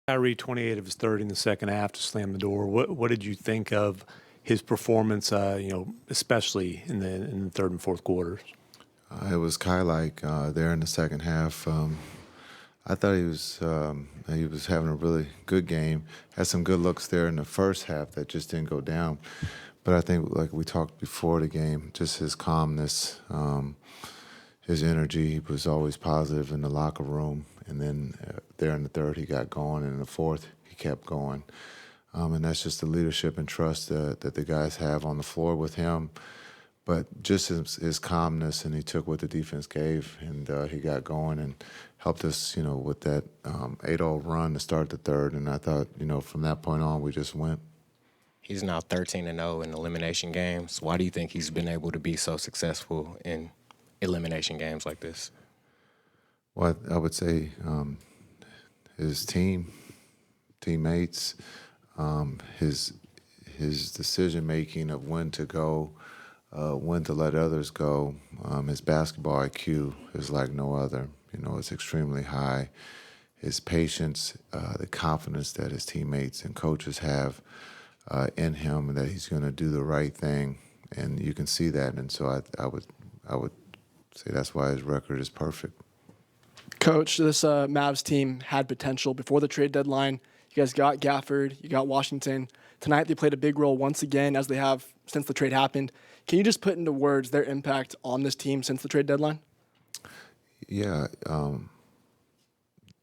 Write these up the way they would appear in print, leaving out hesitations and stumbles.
Kyrie, 28 of his 30 in the second half to slam the door. What did you think of his performance, especially in the third and fourth quarters? It was Kai-like there in the second half. I thought he was having a really good game. Had some good looks there in the first half that just didn't go down. But I think, like we talked before the game, just his calmness, his energy, he was always positive in the locker room. And then there in the third, he got going. And in the fourth, he kept going. And that's just the leadership and trust that the guys have on the floor with him. But just his calmness, and he took what the defense gave, and he got going and helped us, with that 8-0 run to start the third. And I thought, from that point on, we just went. He's now 13-0 in elimination games. Why do you think he's been able to be so successful in elimination games like this? Well, I would say his teammates, his decision-making of when to go, when to let others go. His basketball IQ is like no other. It's extremely high. His patience, the confidence that his teammates and coaches have in him, and that he's going to do the right thing, and you can see that. And so I would say that's why his record is perfect. Coach, this Mavs team had potential before the trade deadline. You guys got Gafford, you got Washington. Tonight they played a big role once again, as they have since the trade happened. Can you just put into words their impact on this team since the trade deadline? Yeah,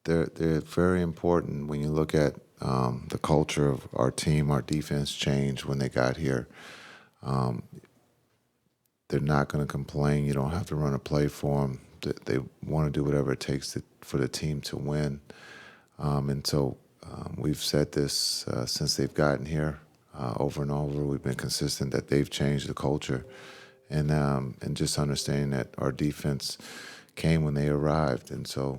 they're very important when you look at the culture of our team. Our defense changed when they got here. They're not going to complain. You don't have to run a play for them. They want to do whatever it takes for the team to win. And so we've said this since they've gotten here over and over. We've been consistent that they've changed the culture. And just understanding that our defense came when they arrived. And so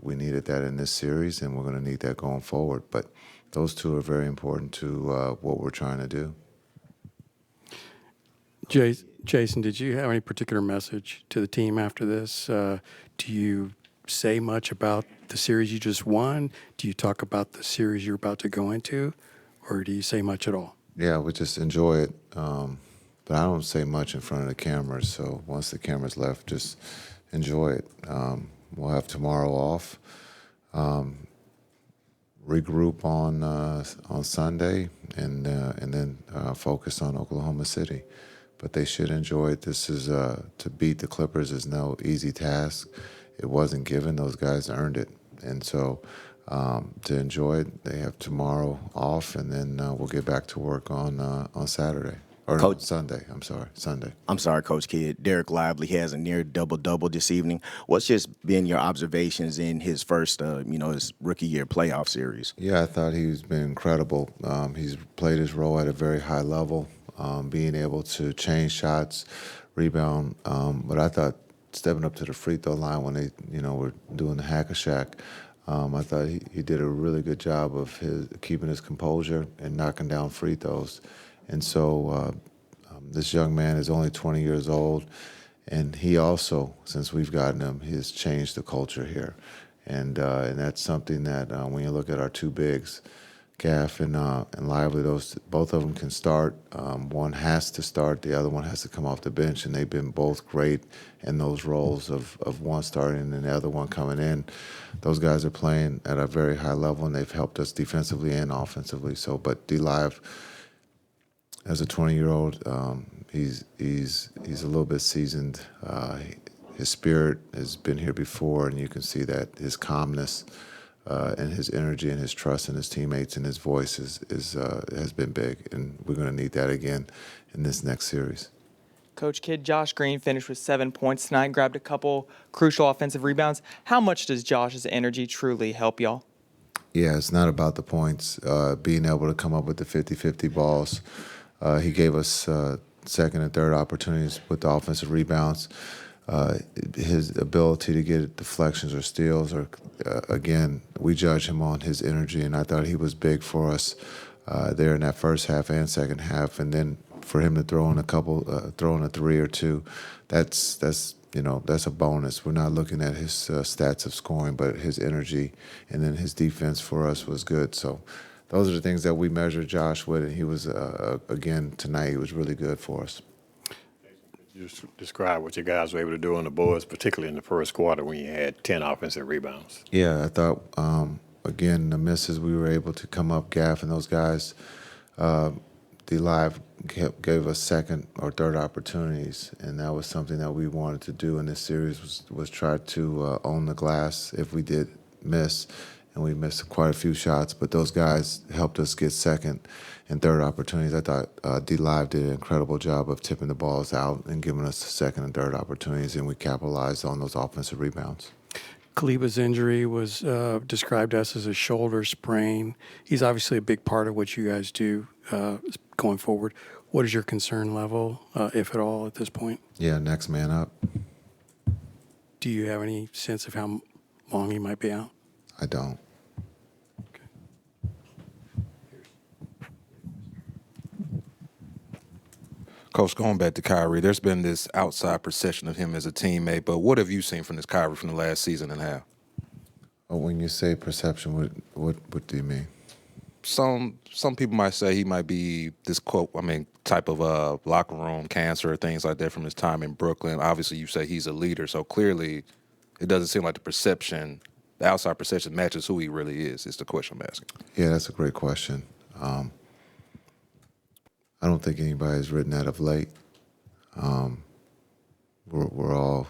we needed that in this series, and we're going to need that going forward. But those two are very important to what we're trying to do. Jason, did you have any particular message to the team after this? Do you say much about the series you just won? Do you talk about the series you're about to go into? Or do you say much at all? Yeah, we just enjoy it. But I don't say much in front of the cameras. So once the camera's left, just enjoy it. We'll have tomorrow off. Regroup on Sunday, and then focus on Oklahoma City. But they should enjoy it. This is to beat the Clippers is no easy task. It wasn't given; those guys earned it. And so to enjoy it, they have tomorrow off, and then we'll get back to work on Saturday. Or Coach, Sunday. I'm sorry, Sunday. I'm sorry, Coach Kidd. Derek Lively has a near double-double this evening. What's just been your observations in his first, his rookie year playoff series? Yeah, I thought he's been incredible. He's played his role at a very high level, being able to change shots, rebound. But I thought stepping up to the free throw line when they, were doing the hack-a-shack, I thought he did a really good job of keeping his composure and knocking down free throws. And so this young man is only 20 years old, and he also, since we've gotten him, he has changed the culture here. And that's something that when you look at our two bigs, Gaff and Lively, both of them can start. One has to start, the other one has to come off the bench, and they've been both great in those roles of one starting and the other one coming in. Those guys are playing at a very high level, and they've helped us defensively and offensively. So, but D-Live, as a 20-year-old, he's a little bit seasoned. His spirit has been here before, and you can see that his calmness and his energy and his trust in his teammates and his voice has been big, and we're going to need that again in this next series. Coach Kidd, Josh Green finished with 7 points tonight, grabbed a couple crucial offensive rebounds. How much does Josh's energy truly help y'all? Yeah, it's not about the points. Being able to come up with the 50-50 balls. He gave us second and third opportunities with the offensive rebounds. His ability to get deflections or steals, or again, we judge him on his energy, and I thought he was big for us there in that first half and second half. And then for him to throw in a three or two, that's a bonus. We're not looking at his stats of scoring, but his energy, and then his defense for us was good. So those are the things that we measure Josh with, and he was again tonight. He was really good for us. Just describe what you guys were able to do on the boards, particularly in the first quarter when you had 10 offensive rebounds. Yeah, I thought, again, the misses, we were able to come up, Gaff and those guys. D-Live gave us second or third opportunities, and that was something that we wanted to do in this series was try to own the glass if we did miss, and we missed quite a few shots, but those guys helped us get second and third opportunities. I thought D-Live did an incredible job of tipping the balls out and giving us second and third opportunities, and we capitalized on those offensive rebounds. Kaliba's injury was described as a shoulder sprain. He's obviously a big part of what you guys do going forward. What is your concern level, if at all, at this point? Yeah, next man up. Do you have any sense of how long he might be out? I don't. Coach, going back to Kyrie, there's been this outside perception of him as a teammate, but what have you seen from this Kyrie from the last season and a half? Oh, when you say perception, what do you mean? Some people might say he might be this type of locker room cancer or things like that from his time in Brooklyn. Obviously, you say he's a leader, so clearly it doesn't seem like the outside perception matches who he really is the question I'm asking. Yeah, that's a great question. I don't think anybody's written that of late. We're all